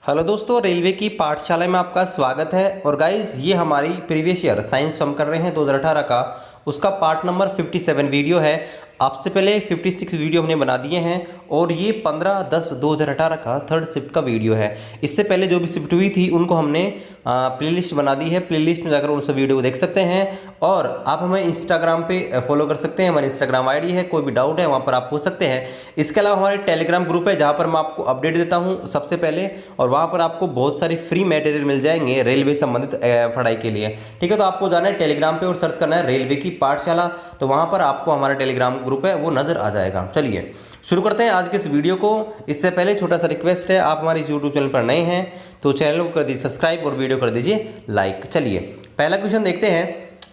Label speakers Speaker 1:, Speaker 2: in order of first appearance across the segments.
Speaker 1: Hello दोस्तों, railway की पाठशाला में आपका स्वागत है। और गाइस, ये हमारी प्रीवियस ईयर साइंस हम कर रहे हैं 2018 का, उसका पार्ट नंबर 57 वीडियो है। आपसे पहले 56 वीडियो हमने बना दिए हैं और ये 15/10/2018 का थर्ड शिफ्ट का वीडियो है। इससे पहले जो भी शिफ्ट हुई थी उनको हमने प्लेलिस्ट बना दी है। प्लेलिस्ट में जाकर उन सब वीडियो को देख सकते हैं और आप हमें इंस्टाग्राम पे फॉलो कर सकते हैं। हमारी इंस्टाग्राम आईडी है, कोई भी डाउट है वहाँ पर आप पूछ सकते हैं। इसके अलावा हमारे टेलीग्राम ग्रुप है जहाँ पर मैं आपको अपडेट देता हूँ सबसे पहले, और वहाँ पर आपको बहुत सारे फ्री मटेरियल मिल जाएंगे रेलवे संबंधित पढ़ाई के लिए। ठीक है, तो आपको जाना है टेलीग्राम पे और सर्च करना है रेलवे की पाठशाला, तो वहाँ पर आपको हमारा टेलीग्राम ग्रुप है वो नज़र आ जाएगा। चलिए शुरू करते हैं आज के इस वीडियो को। इससे पहले छोटा सा रिक्वेस्ट है, आप हमारे यूट्यूब चैनल पर नए हैं तो चैनल को कर दीजिए सब्सक्राइब और वीडियो कर दीजिए लाइक। चलिए पहला क्वेश्चन देखते हैं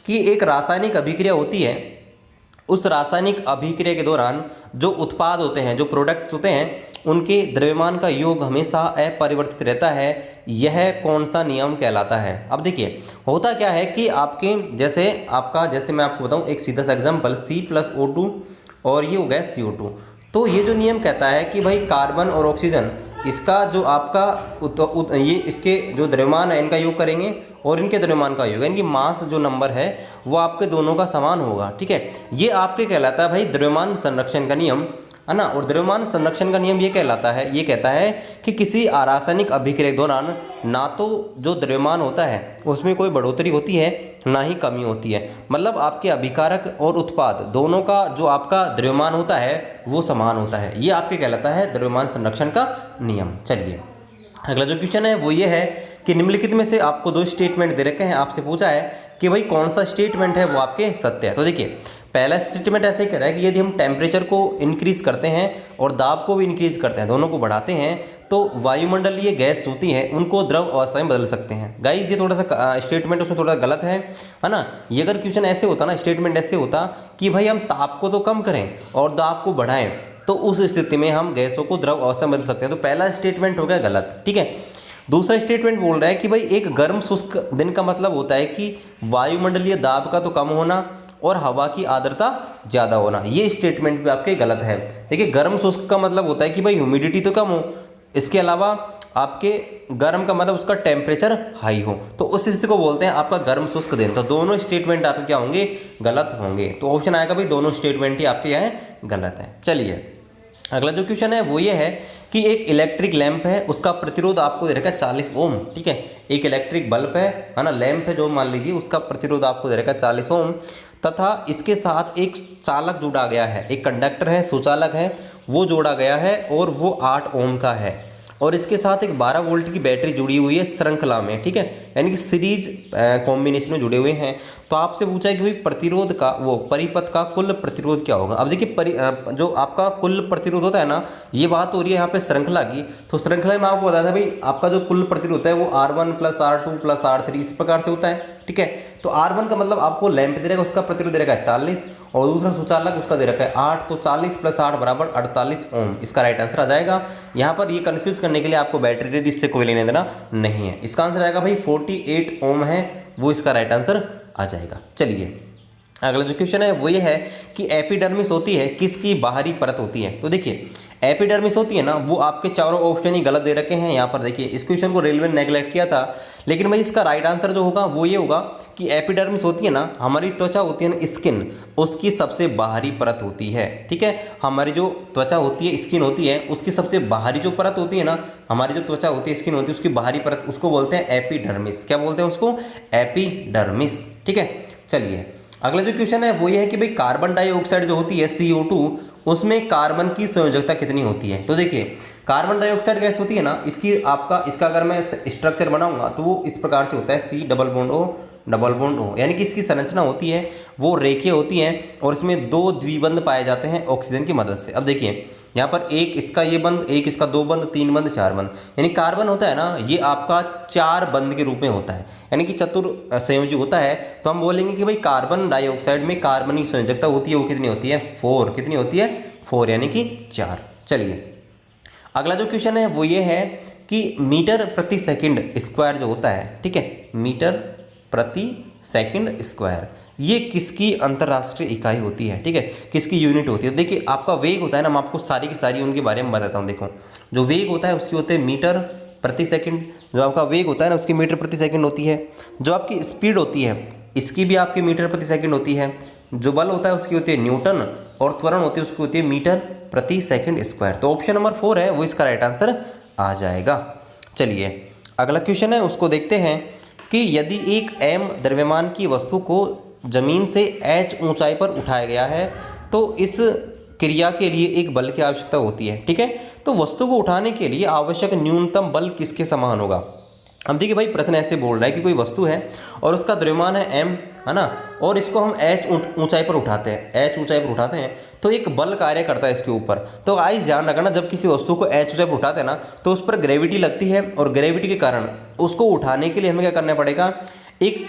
Speaker 1: कि एक रासायनिक अभिक्रिया होती है, उस रासायनिक अभिक्रिया के दौरान जो उत्पाद होते हैं, जो प्रोडक्ट्स होते हैं, उनके द्रव्यमान का योग हमेशा अपरिवर्तित रहता है। यह कौन सा नियम कहलाता है? अब देखिए होता क्या है कि आपके जैसे मैं आपको बताऊं एक सीधा सा एग्जांपल, C+O2 और ये हो गया CO2। तो ये जो नियम कहता है कि भाई कार्बन और ऑक्सीजन, इसका जो आपका ये इसके जो द्रव्यमान है इनका योग करेंगे और इनके द्रव्यमान का योग, इनकी मास जो नंबर है वो आपके दोनों का समान होगा। ठीक है, ये आपके कहलाता है भाई द्रव्यमान संरक्षण का नियम, है ना। और द्रव्यमान संरक्षण का नियम ये कहता है कि किसी रासायनिक अभिक्रिया के दौरान ना तो जो द्रव्यमान होता है उसमें कोई बढ़ोतरी होती है ना ही कमी होती है। मतलब आपके अभिकारक और उत्पाद दोनों का जो आपका द्रव्यमान होता है वो समान होता है। ये आपके कहलाता है द्रव्यमान संरक्षण का नियम। चलिए अगला जो क्वेश्चन है वो ये है कि निम्नलिखित में से आपको दो स्टेटमेंट दे रखे हैं, आपसे पूछा है कि भाई कौन सा स्टेटमेंट है वो आपके सत्य है। तो देखिए पहला स्टेटमेंट ऐसे ही कह रहा है कि यदि हम टेम्परेचर को इंक्रीज करते हैं और दाब को भी इंक्रीज करते हैं, दोनों को बढ़ाते हैं, तो वायुमंडलीय गैस होती है उनको द्रव अवस्था में बदल सकते हैं। गाइज ये थोड़ा सा स्टेटमेंट उसमें थोड़ा गलत है ना। ये अगर क्वेश्चन ऐसे होता ना, स्टेटमेंट ऐसे होता कि भाई हम ताप को तो कम करें और दाब को बढ़ाएं, तो उस स्थिति में हम गैसों को द्रव अवस्था में बदल सकते हैं। तो पहला स्टेटमेंट हो गया गलत। ठीक है, दूसरा स्टेटमेंट बोल रहा है कि भाई एक गर्म शुष्क दिन का मतलब होता है कि वायुमंडलीय दाब का तो कम होना और हवा की आर्द्रता ज़्यादा होना। ये स्टेटमेंट भी आपके गलत है। देखिए गर्म शुष्क का मतलब होता है कि भाई ह्यूमिडिटी तो कम हो, इसके अलावा आपके गर्म का मतलब उसका टेम्परेचर हाई हो, तो उस स्थिति को बोलते हैं आपका गर्म शुष्क दिन। तो दोनों स्टेटमेंट आपके क्या होंगे? गलत होंगे। तो ऑप्शन आएगा भाई दोनों स्टेटमेंट ही आपके यहाँ गलत है। चलिए अगला जो क्वेश्चन है वो ये है कि एक इलेक्ट्रिक लैंप है, उसका प्रतिरोध आपको दे रखा है 40 ओम। ठीक है, एक इलेक्ट्रिक बल्ब है ना, लैंप है जो मान लीजिए, उसका प्रतिरोध आपको दे रखा है 40 ओम, तथा इसके साथ एक चालक जुड़ा गया है, एक कंडक्टर है, सुचालक है, वो जोड़ा गया है और वो 8 ओम का है, और इसके साथ एक 12 वोल्ट की बैटरी जुड़ी हुई है श्रृंखला में। ठीक है, यानी कि सीरीज कॉम्बिनेशन में जुड़े हुए हैं। तो आपसे पूछा है कि भाई प्रतिरोध का वो परिपथ का कुल प्रतिरोध क्या होगा। अब देखिए जो आपका कुल प्रतिरोध होता है ना, ये बात हो रही है यहाँ पे श्रृंखला की। तो श्रृंखला में आपको बताया था भाई आपका जो कुल प्रतिरोध होता है वो R1 + R2 + R3 इस प्रकार से होता है। ठीक है, तो R1 का मतलब आपको लैंप दे रखा है, उसका प्रतिरोध दे रखा है 40, और दूसरा सुचालक उसका दे रखा है 8, तो 40 + 8 = 48 ओम। इसका राइट आंसर आ जाएगा। यहाँ पर ये कंफ्यूज करने के लिए आपको बैटरी दे दी, इससे कोई लेने देना नहीं है। इसका आंसर आएगा भाई 48 ओम है, वो इसका राइट आंसर आ जाएगा। चलिए अगला जो क्वेश्चन है वो ये है कि एपिडर्मिस होती है किसकी बाहरी परत होती है। तो देखिए एपिडर्मिस होती है ना, वो आपके चारों ऑप्शन ही गलत दे रखे हैं। यहाँ पर देखिए इस क्वेश्चन को रेलवे ने नेगलेक्ट किया था, लेकिन भाई इसका राइट आंसर जो होगा वो ये होगा कि एपिडर्मिस होती है ना, हमारी त्वचा होती है ना स्किन, उसकी सबसे बाहरी परत होती है। ठीक है, हमारी जो त्वचा होती है स्किन होती है, उसकी सबसे बाहरी जो परत होती है ना, हमारी जो त्वचा होती है स्किन होती है उसकी बाहरी परत, उसको बोलते हैं एपिडर्मिस। क्या बोलते हैं उसको? एपिडर्मिस। ठीक है, चलिए अगला जो क्वेश्चन है वो ये है कि भाई कार्बन डाइऑक्साइड जो होती है CO2, उसमें कार्बन की संयोजकता कितनी होती है। तो देखिए कार्बन डाइऑक्साइड गैस होती है ना, इसका अगर मैं स्ट्रक्चर बनाऊंगा तो वो इस प्रकार से होता है C डबल बॉन्ड O, यानी कि इसकी संरचना होती है वो रेखीय होती है और इसमें 2 द्विबंध पाए जाते हैं ऑक्सीजन की मदद से। अब देखिए यहाँ पर एक इसका ये बंध, एक इसका 2 बंध, 3 बंध, 4 बंध, यानी कार्बन होता है ना ये आपका 4 बंध के रूप में होता है, यानी कि चतुर संयोजी होता है। तो हम बोलेंगे कि भाई कार्बन डाइऑक्साइड में कार्बन की संयोजकता होती है वो कितनी होती है? 4। कितनी होती है? 4, यानी कि 4। चलिए अगला जो क्वेश्चन है वो ये है कि मीटर प्रति सेकंड स्क्वायर जो होता है, ठीक है, मीटर प्रति सेकंड स्क्वायर, ये किसकी अंतर्राष्ट्रीय इकाई होती है? ठीक है, किसकी यूनिट होती है? देखिए आपका वेग होता है ना, मैं आपको सारी की सारी उनके बारे में बताता हूँ। देखो जो वेग होता है उसकी होते हैं मीटर प्रति सेकंड, जो आपका वेग होता है ना उसकी मीटर प्रति सेकंड होती है, जो आपकी स्पीड होती है इसकी भी आपकी मीटर प्रति सेकंड होती है, जो बल होता है उसकी होती है न्यूटन, और त्वरण होती है उसकी होती है मीटर प्रति सेकंड स्क्वायर। तो ऑप्शन नंबर 4 है वो इसका राइट आंसर आ जाएगा। चलिए अगला क्वेश्चन है उसको देखते हैं कि यदि एक m द्रव्यमान की वस्तु को जमीन से h ऊंचाई पर उठाया गया है तो इस क्रिया के लिए एक बल की आवश्यकता होती है। ठीक है, तो वस्तु को उठाने के लिए आवश्यक न्यूनतम बल किसके समान होगा। अब देखिए भाई प्रश्न ऐसे बोल रहा है कि कोई वस्तु है और उसका द्रव्यमान है m, है ना, और इसको हम h ऊंचाई पर उठाते हैं, h ऊंचाई पर उठाते हैं तो एक बल कार्य करता है इसके ऊपर। तो आइए ध्यान रखना, जब किसी वस्तु को h ऊंचाई पर उठाते हैं ना तो उस पर ग्रेविटी लगती है, और ग्रेविटी के कारण उसको उठाने के लिए हमें क्या करना पड़ेगा, एक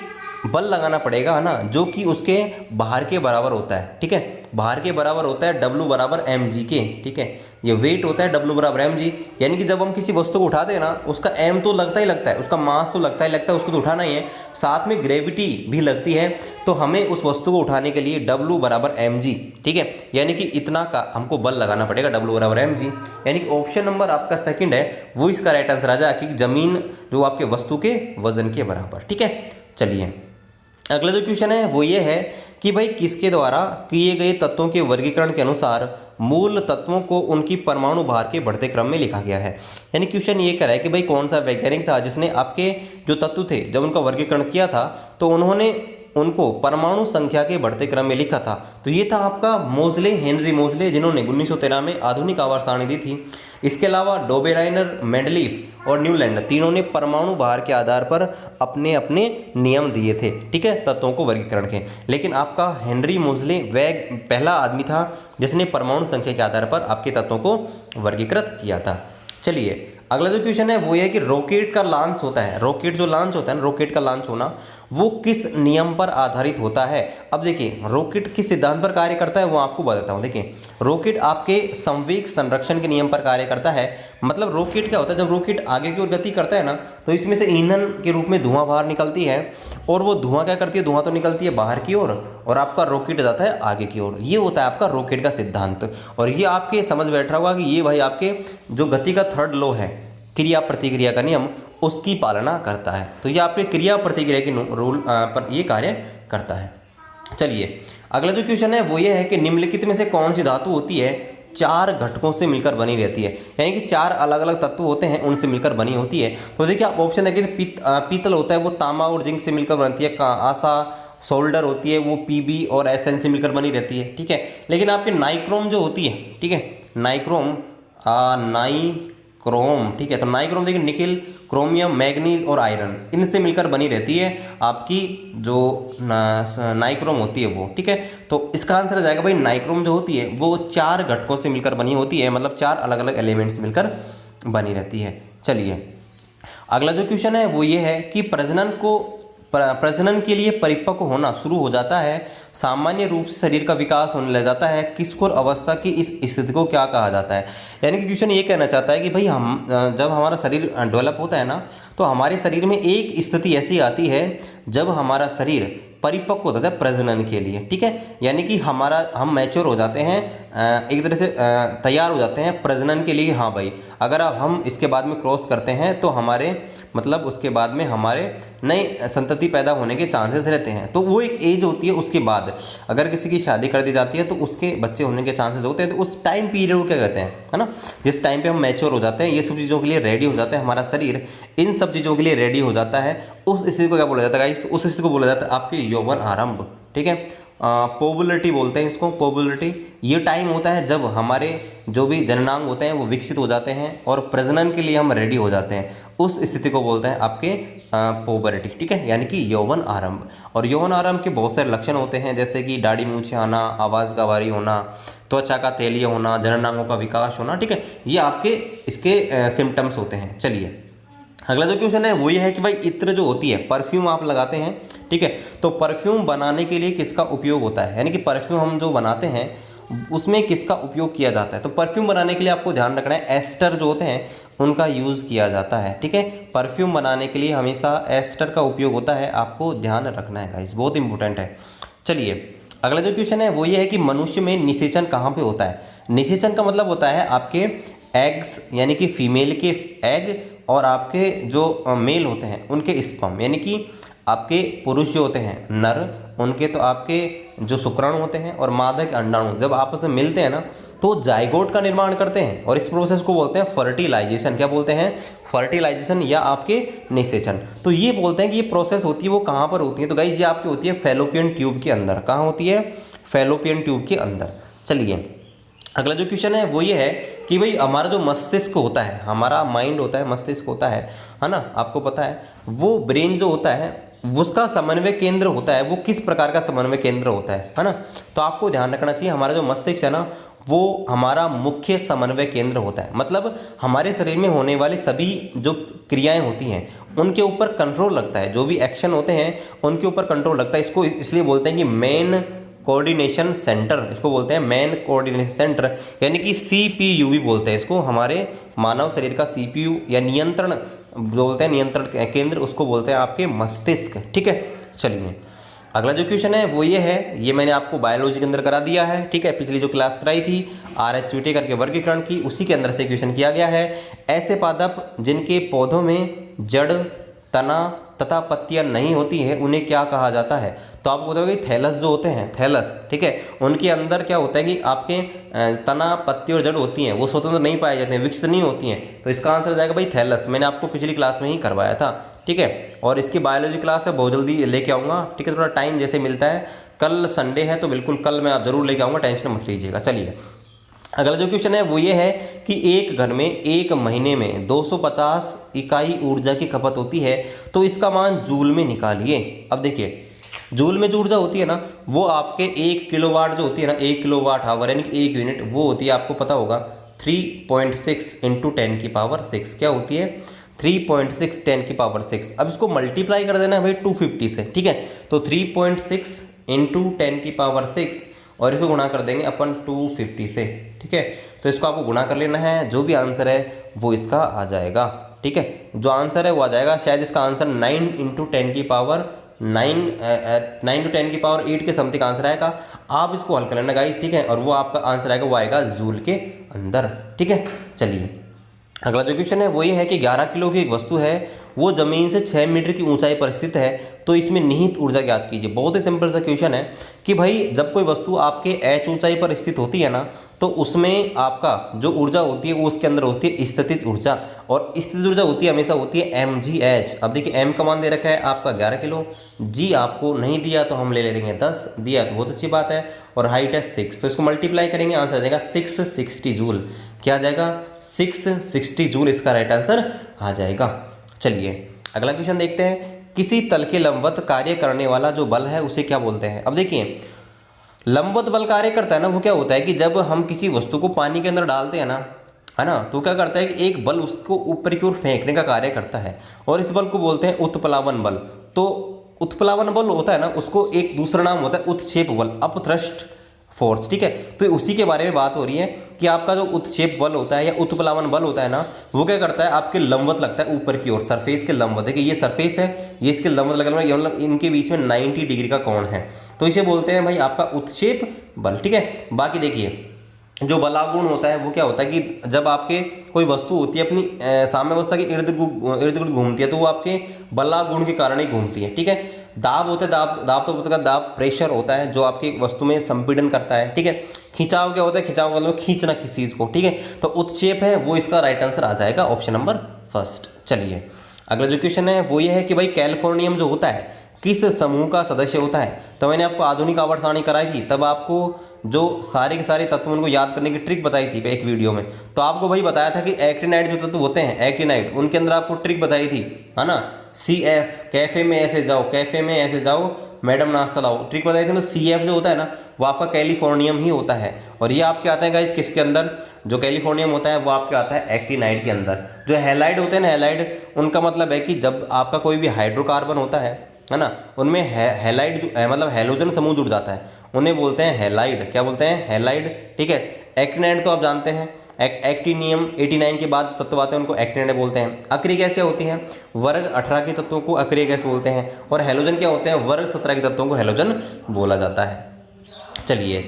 Speaker 1: बल लगाना पड़ेगा, है ना, जो कि उसके भार के बराबर होता है। ठीक है, भार के बराबर होता है W बराबर mg के। ठीक है, ये वेट होता है W बराबर mg, यानी कि जब हम किसी वस्तु को उठाते हैं ना उसका m तो लगता ही लगता है, उसका मास तो लगता ही लगता है, उसको तो उठाना ही है, साथ में ग्रेविटी भी लगती है। तो हमें उस वस्तु को उठाने के लिए W बराबर mg, ठीक है, यानी कि इतना का हमको बल लगाना पड़ेगा, W बराबर mg, यानी कि ऑप्शन नंबर आपका सेकंड है वो इसका राइट आंसर आ जाएगा कि जमीन जो आपके वस्तु के वजन के बराबर। ठीक है, चलिए अगला जो क्वेश्चन है वो ये है कि भाई किसके द्वारा किए गए तत्वों के वर्गीकरण के अनुसार मूल तत्वों को उनकी परमाणु भार के बढ़ते क्रम में लिखा गया है। यानी क्वेश्चन ये कह रहा है कि भाई कौन सा वैज्ञानिक था जिसने आपके जो तत्व थे जब उनका वर्गीकरण किया था तो उन्होंने उनको परमाणु संख्या के बढ़ते क्रम में लिखा था। तो ये था आपका मोज़ले, हेनरी मोज़ले, जिन्होंने 1913 में आधुनिक आवर्त सारणी दी थी। इसके अलावा डोबेराइनर, मेंडलीफ और न्यूलैंड तीनों ने परमाणु भार के आधार पर अपने अपने नियम दिए थे। ठीक है, तत्वों को वर्गीकरण के, लेकिन आपका हेनरी मोज़ले पहला आदमी था जिसने परमाणु संख्या के आधार पर आपके तत्वों को वर्गीकृत किया था। चलिए अगला जो क्वेश्चन है वो ये है कि रॉकेट का लॉन्च होता है, रॉकेट जो लॉन्च होता है ना, रॉकेट का लॉन्च होना वो किस नियम पर आधारित होता है। अब देखिए रॉकेट किस सिद्धांत पर कार्य करता है वो आपको बताता हूँ। देखिए रॉकेट आपके संवेग संरक्षण के नियम पर कार्य करता है। मतलब रॉकेट क्या होता है, जब रॉकेट आगे की ओर गति करता है ना तो इसमें से ईंधन के रूप में धुआं बाहर निकलती है, और वो धुआं क्या करती है, धुआं तो निकलती है बाहर की ओर और आपका रॉकेट जाता है आगे की ओर। ये होता है आपका रॉकेट का सिद्धांत। और ये आपके समझ बैठ रहा होगा कि ये भाई आपके जो गति का थर्ड लॉ है, क्रिया प्रतिक्रिया का नियम, उसकी पालना करता है। तो ये आपके क्रिया प्रतिक्रिया के रूल पर ये कार्य करता है। चलिए अगला जो क्वेश्चन है वो ये है कि निम्नलिखित में से कौन सी धातु होती है 4 घटकों से मिलकर बनी रहती है, यानी कि 4 अलग अलग तत्व होते हैं उनसे मिलकर बनी होती है। तो देखिए आप ऑप्शन देखिए, पीतल होता है वो तांबा और जिंक से मिलकर बनती है, आशा सोल्डर होती है वो Pb और Sn से मिलकर बनी रहती है। ठीक है, लेकिन आपके नाइक्रोम जो होती है, ठीक है, नाइक्रोम, ठीक है, तो नाइक्रोम देखिए निकिल, क्रोमियम, मैग्नीज और आयरन इनसे मिलकर बनी रहती है आपकी जो नाइक्रोम होती है वो। ठीक है, तो इसका आंसर आ जाएगा भाई नाइक्रोम जो होती है वो 4 घटकों से मिलकर बनी होती है, मतलब 4 अलग अलग एलिमेंट्स मिलकर बनी रहती है। चलिए अगला जो क्वेश्चन है वो ये है कि प्रजनन के लिए परिपक्व होना शुरू हो जाता है, सामान्य रूप से शरीर का विकास होने लग जाता है, किशोर अवस्था की इस स्थिति को क्या कहा जाता है। यानी कि क्वेश्चन ये कहना चाहता है कि भाई हम जब हमारा शरीर डेवलप होता है ना तो हमारे शरीर में एक स्थिति ऐसी आती है जब हमारा शरीर परिपक्व होता है प्रजनन के लिए। ठीक है, यानी कि हम मैच्योर हो जाते हैं, एक तरह से तैयार हो जाते हैं प्रजनन के लिए। हाँ भाई, अगर अब हम इसके बाद में क्रॉस करते हैं तो हमारे मतलब उसके बाद में हमारे नई संतति पैदा होने के चांसेस रहते हैं। तो वो एक एज होती है, उसके बाद अगर किसी की शादी कर दी जाती है तो उसके बच्चे होने के चांसेस होते हैं। तो उस टाइम पीरियड को क्या कहते हैं, है ना, जिस टाइम पे हम मैच्योर हो जाते हैं, ये सब चीज़ों के लिए रेडी हो जाता है हमारा शरीर, इन सब चीज़ों के लिए रेडी हो जाता है, उस स्थिति को क्या बोला जाता है गाइस, तो उस स्थिति को बोला जाता है आपके यौवन आरंभ। ठीक है, पोबुलरिटी बोलते हैं इसको, पोबुलरिटी। ये टाइम होता है जब हमारे जो भी जननांग होते हैं वो विकसित हो जाते हैं और प्रजनन के लिए हम रेडी हो जाते हैं, उस स्थिति को बोलते हैं आपके पोबरिटी। ठीक है, यानी कि यौवन आरंभ। और यौवन आरंभ के बहुत सारे लक्षण होते हैं, जैसे कि दाढ़ी मूंछें आना, आवाज़ गवारी होना, त्वचा का तेलीय होना, जननांगों का विकास होना। ठीक है, ये आपके इसके सिम्टम्स होते हैं। चलिए अगला जो क्वेश्चन है वो ये है कि भाई इत्र जो होती है, परफ्यूम आप लगाते हैं, ठीक है, तो परफ्यूम बनाने के लिए किसका उपयोग होता है, यानी कि परफ्यूम हम जो बनाते हैं उसमें किसका उपयोग किया जाता है। तो परफ्यूम बनाने के लिए आपको ध्यान रखना है एस्टर जो होते हैं उनका यूज़ किया जाता है। ठीक है, परफ्यूम बनाने के लिए हमेशा एस्टर का उपयोग होता है, आपको ध्यान रखना है गाइस, बहुत इंपॉर्टेंट है। चलिए अगला जो क्वेश्चन है वो ये है कि मनुष्य में निषेचन कहाँ पे होता है। निषेचन का मतलब होता है आपके एग्स, यानी कि फीमेल के एग और आपके जो मेल होते हैं उनके स्पर्म, यानी कि आपके पुरुष जो होते हैं नर, उनके तो आपके जो शुक्राणु होते हैं और मादा के अंडाणु जब आपस में मिलते हैं ना तो जाइगोट का निर्माण करते हैं, और इस प्रोसेस को बोलते हैं फर्टिलाइजेशन। क्या बोलते हैं? फर्टिलाइजेशन या आपके निषेचन। तो ये बोलते हैं कि ये प्रोसेस होती है वो कहाँ पर होती है, तो गाइस ये आपकी होती है फैलोपियन ट्यूब के अंदर। कहाँ होती है? फैलोपियन ट्यूब के अंदर। चलिए अगला जो क्वेश्चन है वो ये है कि भाई हमारा जो मस्तिष्क होता है, हमारा माइंड होता है, मस्तिष्क होता है ना, आपको पता है वो ब्रेन जो होता है उसका समन्वय केंद्र होता है, वो किस प्रकार का समन्वय केंद्र होता है ना। तो आपको ध्यान रखना चाहिए हमारा जो मस्तिष्क है ना वो हमारा मुख्य समन्वय केंद्र होता है। मतलब हमारे शरीर में होने वाली सभी जो क्रियाएं होती हैं उनके ऊपर कंट्रोल लगता है, जो भी एक्शन होते हैं उनके ऊपर कंट्रोल लगता है। इसको इसलिए बोलते हैं कि मेन कोऑर्डिनेशन सेंटर, इसको बोलते हैं मेन कोऑर्डिनेशन सेंटर, यानी कि CPU भी बोलते हैं इसको। हमारे मानव शरीर का CPU या नियंत्रण बोलते हैं, नियंत्रण केंद्र, उसको बोलते हैं आपके मस्तिष्क। ठीक है, चलिए अगला जो क्वेश्चन है वो ये है, ये मैंने आपको बायोलॉजी के अंदर करा दिया है। ठीक है, पिछली जो क्लास कराई थी RHVT करके वर्गीकरण की, उसी के अंदर से क्वेश्चन किया गया है। ऐसे पादप जिनके पौधों में जड़, तना तथा पत्तियां नहीं होती है उन्हें क्या कहा जाता है? तो आपको बताओगे थैलस जो होते हैं, थैलस, ठीक है, उनके अंदर क्या होता है कि आपके तना, पत्ती और जड़ होती हैं वो स्वतंत्र नहीं पाए जाते हैं, विकसित नहीं होती हैं। तो इसका आंसर हो जाएगा भाई थैलस। मैंने आपको पिछली क्लास में ही करवाया था। ठीक है, और इसकी बायोलॉजी क्लास है बहुत जल्दी लेके आऊँगा। ठीक है, थोड़ा टाइम जैसे मिलता है, कल संडे है तो बिल्कुल कल मैं आप जरूर लेके आऊँगा, टेंशन मत लीजिएगा। चलिए अगला जो क्वेश्चन है वो ये है कि एक घर में एक महीने में 250 इकाई ऊर्जा की खपत होती है, तो इसका मान जूल में निकालिए। अब देखिए जूल में जो ऊर्जा होती है ना वो आपके 1 किलोवाट जो होती है ना, 1 किलोवाट आवर यानी कि 1 यूनिट, वो होती है आपको पता होगा 3.6 इंटू 10 की पावर 6। क्या होती है? 3.6 10 की पावर 6। अब इसको मल्टीप्लाई कर देना है भाई 250 से। ठीक है, तो 3.6 इंटू 10 की पावर 6 और इसको गुणा कर देंगे अपन 250 से। ठीक है, तो इसको आपको गुणा कर लेना है, जो भी आंसर है वो इसका आ जाएगा। ठीक है, जो आंसर है वो आ जाएगा, शायद इसका आंसर 9 इंटू 10 की पावर 9 टू 10 की पावर 8 के समथिंग आंसर आएगा। आप इसको हल कर लेना गाइस। ठीक है, और वो आपका आंसर आएगा, वो आएगा जूल के अंदर। ठीक है, चलिए अगला जो क्वेश्चन है वो ये है कि 11 किलो की एक वस्तु है, वो जमीन से 6 मीटर की ऊंचाई पर स्थित है, तो इसमें निहित ऊर्जा ज्ञात कीजिए। बहुत ही सिंपल सा क्वेश्चन है कि भाई जब कोई वस्तु आपके h ऊंचाई पर स्थित होती है ना तो उसमें आपका जो ऊर्जा होती है वो उसके अंदर होती है स्थितिज ऊर्जा, और स्थितिज ऊर्जा होती है हमेशा होती है mgh। अब देखिए m का मान दे रखा है आपका 11 किलो, g आपको नहीं दिया तो हम ले लेंगे 10, दिया तो बहुत अच्छी बात है, और हाइट है 6, तो इसको मल्टीप्लाई करेंगे आंसर आ जाएगा 660 जूल। क्या आ जाएगा? 660 जूल इसका राइट आंसर आ जाएगा। चलिए अगला क्वेश्चन देखते हैं, किसी तल के लंबवत कार्य करने वाला जो बल है उसे क्या बोलते हैं? अब देखिए लंबवत बल कार्य करता है ना, वो क्या होता है कि जब हम किसी वस्तु को पानी के अंदर डालते हैं ना, है ना, तो क्या करता है कि एक बल उसको ऊपर की ओर फेंकने का कार्य करता है, और इस बल को बोलते हैं उत्प्लावन बल। तो उत्प्लावन बल होता है ना, उसको एक दूसरा नाम होता है उत्क्षेप बल, अपथ्रस्ट फोर्स। ठीक है, तो उसी के बारे में बात हो रही है कि आपका जो उत्क्षेप बल होता है या उत्प्लावन बल होता है ना, वो क्या करता है आपके लंबवत लगता है ऊपर की ओर, सरफेस के लंबवत है कि ये सरफेस है, ये इसके लंबवत लगना है, मतलब इनके बीच में 90 डिग्री का कोण है, तो इसे बोलते हैं भाई आपका उत्क्षेप बल। ठीक है, बाकी देखिए जो बलागुण होता है वो क्या होता है कि जब आपके कोई वस्तु होती है अपनी साम्यावस्था के इर्द गिर्द घूमती है तो वो आपके बलागुण के कारण ही घूमती है। ठीक है, दाब होता है, दाब तो होता है, दाब प्रेशर होता है जो आपकी वस्तु में संपीड़न करता है। ठीक है, खिंचाव क्या होता है? खिंचाव मतलब खींचना किसी चीज़ को। ठीक है, तो उत्क्षेप है वो इसका राइट आंसर आ जाएगा, ऑप्शन नंबर फर्स्ट। चलिए अगला जो क्वेश्चन है वो ये है कि भाई कैलिफोर्नियम जो होता है किस समूह का सदस्य होता है? तो मैंने आपको आधुनिक आवर्त सारणी कराई थी, तब आपको जो सारे के सारे तत्व उनको याद करने की ट्रिक बताई थी एक वीडियो में, तो आपको भाई बताया था कि एक्टिनाइड जो तत्व होते हैं, एक्टिनाइड, उनके अंदर आपको ट्रिक बताई थी, है ना, CF, कैफे में ऐसे जाओ, कैफे में ऐसे जाओ, मैडम नाश्ता लाओ, ट्रिक बताई थी। तो CF जो होता है ना वो आपका कैलिफोर्नियम ही होता है, और ये आपके आते हैं गाइस किसके अंदर? जो कैलिफोर्नियम होता है वो आपके आता है एक्टिनाइड के अंदर। जो हैलाइड होते हैं ना, हैलाइड, उनका मतलब है कि जब आपका कोई भी हाइड्रोकार्बन होता है ना, उनमें हैलाइड जो मतलब हैलोजन समूह जुड़ जाता है, उन्हें बोलते हैं हैलाइड। क्या बोलते हैं? हैलाइड। ठीक है, एक्टिनाइड तो आप जानते हैं, एक्टिनियम 89 के बाद तत्व आते हैं उनको एक्टिनाइड बोलते हैं। अक्रिय गैसें होती हैं, वर्ग 18 के तत्वों को अक्रिय गैस बोलते हैं, और हैलोजन क्या होते हैं? वर्ग 17 के तत्वों को हैलोजन बोला जाता है। चलिए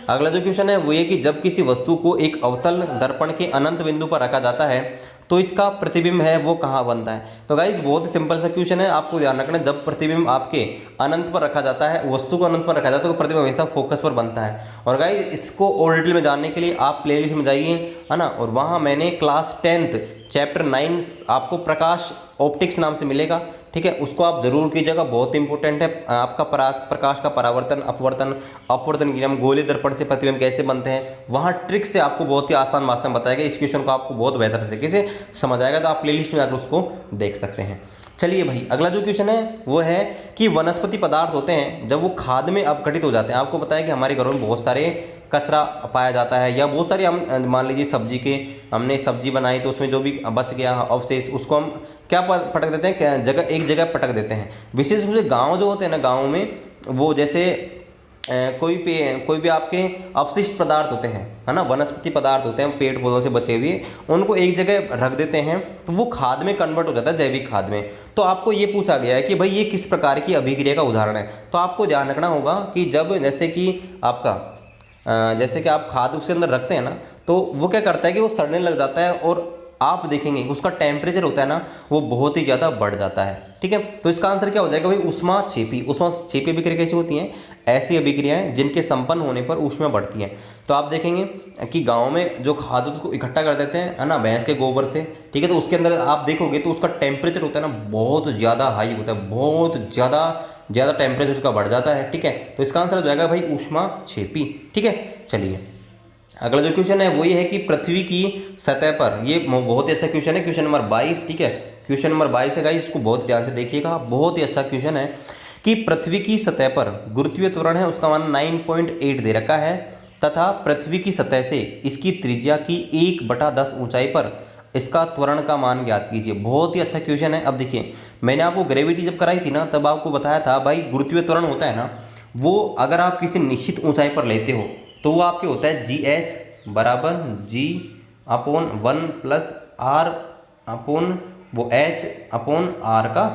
Speaker 1: अगला जो क्वेश्चन है वो ये कि जब किसी वस्तु को एक अवतल दर्पण के अनंत बिंदु पर रखा जाता है तो इसका प्रतिबिंब है वो कहाँ बनता है। तो गाइज बहुत ही सिंपल सा क्वेश्चन है, आपको ध्यान रखना, जब प्रतिबिंब आपके अनंत पर रखा जाता है, वस्तु को अनंत पर रखा जाता है, तो प्रतिबिंब हमेशा फोकस पर बनता है। और गाइज इसको और डिटेल में जानने के लिए आप प्लेलिस्ट में जाइए, है ना, और वहाँ मैंने क्लास 10th चैप्टर 9 आपको प्रकाश ऑप्टिक्स नाम से मिलेगा, ठीक है, उसको आप जरूर कीजिएगा, बहुत इंपॉर्टेंट है। आपका प्रकाश का परावर्तन, अपवर्तन, अपवर्तन नियम, गोलीय दर्पण से प्रतिबिंब कैसे बनते हैं, वहाँ ट्रिक से आपको बहुत ही आसान भाषा में बताएगा। इस क्वेश्चन को आपको बहुत बेहतर तरीके से समझ आएगा, तो आप प्लेलिस्ट में जाकर उसको देख सकते हैं। चलिए भाई, अगला जो क्वेश्चन है वो है कि वनस्पति पदार्थ होते हैं जब वो खाद में अपघटित हो जाते हैं। आपको पता है कि हमारे घरों में बहुत सारे कचरा पाया जाता है, या बहुत सारी हम मान लीजिए सब्जी के, हमने सब्जी बनाई तो उसमें जो भी बच गया अवशेष, उसको हम क्या पटक देते हैं, क्या जगह एक जगह पटक देते हैं। विशेष रूप से गाँव जो होते हैं ना, गाँव में वो जैसे कोई भी आपके अपशिष्ट पदार्थ होते हैं, है ना, वनस्पति पदार्थ होते हैं पेड़ पौधों से बचे हुए, उनको एक जगह रख देते हैं तो वो खाद में कन्वर्ट हो जाता है, जैविक खाद में। तो आपको ये पूछा गया है कि भाई ये किस प्रकार की अभिक्रिया का उदाहरण है। तो आपको ध्यान रखना होगा कि जब जैसे कि आप खाद उसके अंदर रखते हैं ना, तो वो क्या करता है कि वो सड़ने लग जाता है, और आप देखेंगे उसका टेम्परेचर होता है ना, वो बहुत ही ज़्यादा बढ़ जाता है, ठीक है। तो इसका आंसर क्या हो जाएगा भाई, ऊष्मा छेपी अभिक्रिया कैसी होती हैं, ऐसी अभिक्रियाएं जिनके संपन्न होने पर ऊष्मा बढ़ती है। तो आप देखेंगे कि गांव में जो खाद होता है उसको इकट्ठा कर देते हैं, है ना, भैंस के गोबर से, ठीक है, तो उसके अंदर आप देखोगे तो उसका टेम्परेचर होता है ना बहुत ज़्यादा हाई होता है, बहुत ज़्यादा टेम्परेचर उसका बढ़ जाता है, ठीक है। तो इसका आंसर हो जाएगा भाई ऊष्मा छेपी, ठीक है। चलिए अगला जो क्वेश्चन है वो ये है कि पृथ्वी की सतह पर, ये बहुत ही अच्छा क्वेश्चन है, क्वेश्चन नंबर 22, ठीक है, क्वेश्चन नंबर 22 है गाइस, इसको बहुत ध्यान से देखिएगा, बहुत ही अच्छा क्वेश्चन है कि पृथ्वी की सतह पर गुरुत्वीय त्वरण है उसका मान 9.8 दे रखा है, तथा पृथ्वी की सतह से इसकी त्रिज्या की 1/10 ऊंचाई पर इसका त्वरण का मान ज्ञात कीजिए। बहुत ही अच्छा क्वेश्चन है। अब देखिए, मैंने आपको ग्रेविटी जब कराई थी ना, तब आपको बताया था भाई गुरुत्वीय त्वरण होता है ना, वो अगर आप किसी निश्चित ऊंचाई पर लेते हो तो वो आपके होता है GH बराबर G/1 प्लस R अपॉन वो H अपॉन R का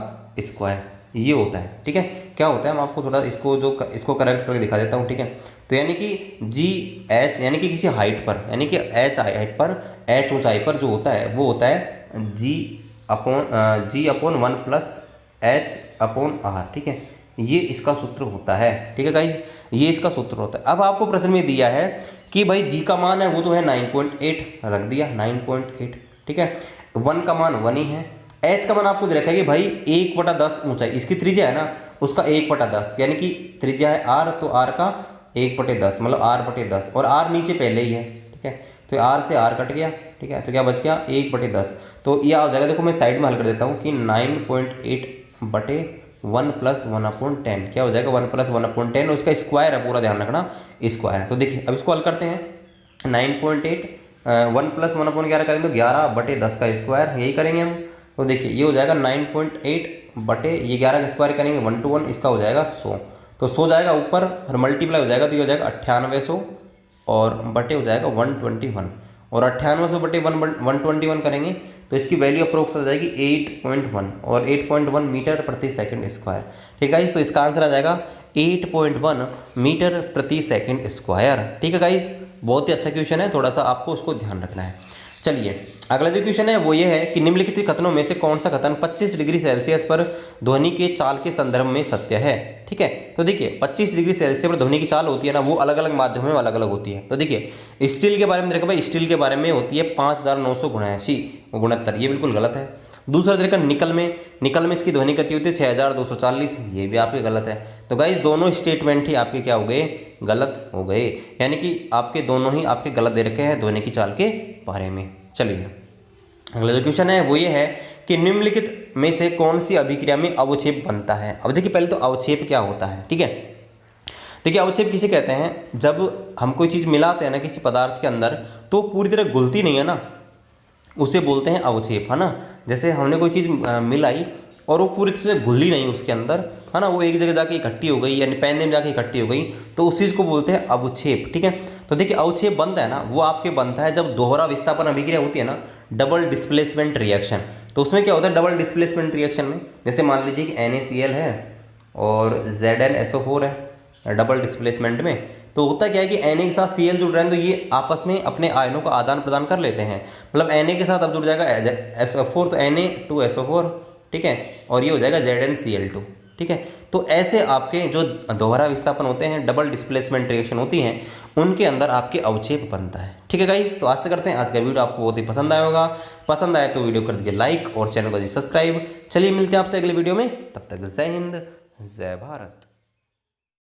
Speaker 1: स्क्वायर, ये होता है, ठीक है। क्या होता है, मैं आपको थोड़ा इसको करेक्ट करके दिखा देता हूँ, ठीक है। तो यानी कि GH यानी कि किसी हाइट पर, यानी कि H हाइट पर, H ऊंचाई पर जो होता है वो होता है G/1 plus H upon R, ठीक है, ये इसका सूत्र होता है, ठीक है गाइज, ये इसका सूत्र होता है। अब आपको प्रश्न में दिया है कि भाई जी का मान है वो तो है 9.8 रख दिया, 9.8, ठीक है, 1 का मान 1 ही है, H का मान आपको दे रखा है कि भाई 1/10 ऊंचाई, इसकी त्रिज्या है ना उसका 1/10, यानी कि त्रिज्या है R, तो R का 1/10 मतलब R/10, और R नीचे पहले ही है, ठीक है, तो R से R कट गया, ठीक है, तो क्या बच गया 1/10। तो यह आ जाएगा, देखो मैं साइड में हल कर देता हूँ कि 9.8/1 + 1/10 क्या हो जाएगा 1 + 1/10, और इसका स्क्वायर है, पूरा ध्यान रखना स्क्वायर है। तो देखिए अब इसको हल करते हैं, 9.8 1 + 1/11 करेंगे तो 11/10 का स्क्वायर, यही करेंगे हम। तो देखिए ये हो जाएगा 9.8/11 का स्क्वायर करेंगे 1 to 1, इसका हो जाएगा 100, तो 100 जाएगा ऊपर और मल्टीप्लाई हो जाएगा, तो ये हो जाएगा 9800 और बटे हो जाएगा 121, और 9800 बटे 121 करेंगे तो इसकी वैल्यू अप्रोक्स आ जाएगी 8.1, और 8.1 मीटर प्रति सेकंड स्क्वायर, ठीक है गाइस। तो इसका आंसर आ जाएगा 8.1 मीटर प्रति सेकंड स्क्वायर, ठीक है गाइस। बहुत ही अच्छा क्वेश्चन है, थोड़ा सा आपको उसको ध्यान रखना है। चलिए अगला जो क्वेश्चन है वो ये है कि निम्नलिखित कथनों में से कौन सा कथन 25 डिग्री सेल्सियस पर ध्वनि के चाल के संदर्भ में सत्य है, ठीक है। तो देखिए 25 डिग्री सेल्सियस पर ध्वनि की चाल होती है ना, वो अलग अलग माध्यमों में अलग अलग होती है। तो देखिए स्टील के बारे में देखा भाई, स्टील के बारे में होती है 5979 ये बिल्कुल गलत है। दूसरा देखा निकल में इसकी ध्वनि गति होती है 6240, ये भी आपके गलत है। तो गाइस दोनों स्टेटमेंट ही आपके क्या हो गए, गलत हो गए, यानी कि आपके दोनों ही आपके गलत दे रखे हैं ध्वनि की चाल के बारे में। चलिए अगला जो क्वेश्चन है वो ये है कि निम्नलिखित में से कौन सी अभिक्रिया में अवक्षेप बनता है। अब देखिए पहले तो अवक्षेप क्या होता है, ठीक है। देखिए अवक्षेप किसे कहते हैं, जब हम कोई चीज़ मिलाते हैं ना किसी पदार्थ के अंदर तो पूरी तरह घुलती नहीं है ना, उसे बोलते हैं अवक्षेप, है ना। जैसे हमने कोई चीज़ मिलाई और वो पूरी तरह से घुली नहीं उसके अंदर, है ना, वो एक जगह जाके इकट्ठी हो गई, यानी पैन में जाके इकट्ठी हो गई, तो उस चीज़ को बोलते हैं अवक्षेप, ठीक है। तो देखिए अवक्षेप बनता है ना, वो आपके बनता है जब दोहरा विस्थापन अभिक्रिया होती है ना, डबल डिस्प्लेसमेंट रिएक्शन। तो उसमें क्या होता है डबल डिस्प्लेसमेंट रिएक्शन में, जैसे मान लीजिए कि NaCl है और ZnSO4 है, डबल डिस्प्लेसमेंट में। तो होता क्या है कि Na के साथ Cl जुड़ रहे हैं तो ये आपस में अपने आयनों का आदान प्रदान कर लेते हैं। मतलब Na के साथ अब जुड़ जाएगा SO4 तो Na2SO4, ठीक है, और ये हो जाएगा ZnCl2, ठीक है। तो ऐसे आपके जो दोहरा विस्थापन होते हैं, डबल डिस्प्लेसमेंट रिएक्शन होती हैं, उनके अंदर आपके अवक्षेप बनता है, ठीक है गाइस। तो आशा करते हैं आज का वीडियो आपको बहुत ही पसंद आया होगा। पसंद आए तो वीडियो कर दीजिए लाइक और चैनल को दीजिए सब्सक्राइब। चलिए मिलते हैं आपसे अगले वीडियो में, तब तक जय हिंद जय भारत।